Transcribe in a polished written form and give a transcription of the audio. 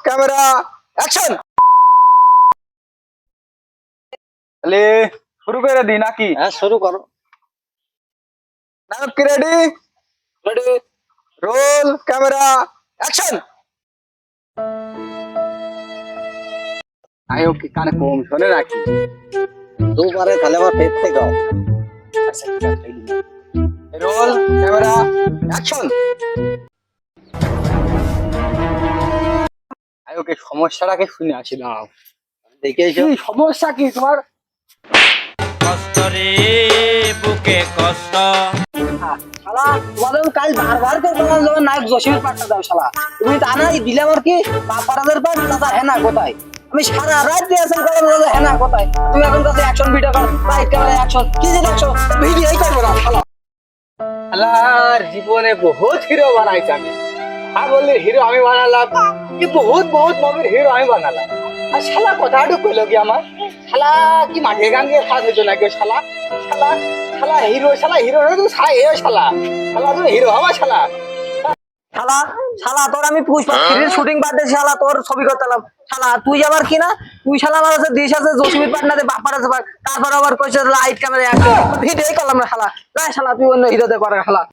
Camera action. তাহলে শুরু করে দিই নাকি? হ্যাঁ শুরু করো। নায়ক কি ready? Ready. Roll camera action. নায়ক কি কানে কম শোনে নাকি? দুবারে তাহলে আমার পেট থেকে গাও। আচ্ছা ঠিক আছে, রোল ক্যামেরা অ্যাকশন। নায়কের সমস্যাটাকে শুনে আসি, দাঁড়াও। দেখে এসো। কি সমস্যা কি তোমার? কষ্ট রে বুকে কষ্ট। শালা তোমাদের কাল বারবার করে বললাম যখন নায়ক জসিমের পাঠটা দাও শালা, তুমি তা নাই দিলে আমার কি পাপারাদের পাঠ দাদা হেনা কোথায়? আমি সারা রাত দিয়ে আসেন করলাম দাদা হেনা কোথায়? তুমি এখন কাছে অ্যাকশন ভিডিও করো, লাইট ক্যামেরা অ্যাকশন, কি যে অ্যাকশন ভিডিওই করবো না শালা। আল্লাহর জীবনে বহুত হিরো বানাইছি আমি। হ্যাঁ বললি হিরো আমি বানালাম, কি বহুত বহুত মুভির হিরো আমি বানালাম। আর শালা কথাটুকু কইলো কি আমার? শালা কি মাঠে গান দিয়ে ফাঁস হইতো নাকি? শালা শালা শালা হিরো তুমি শালা তুমি হিরো হবা শালা। শালা শালা তোর আমি পুষ্পা থ্রির শুটিং বাদ দিয়ে শালা তোর ছবি করতাম শালা, তুই আবার কি না তুই শালা আমার কাছে দেশ আছে জসিমের পাটনাতে বাপার আছে, তারপর আবার কইছে লাইট ক্যামেরা অ্যাকশন ভিডিওই করলাম না শালা। শালা তুই অন্য হিরোদের করে শালা।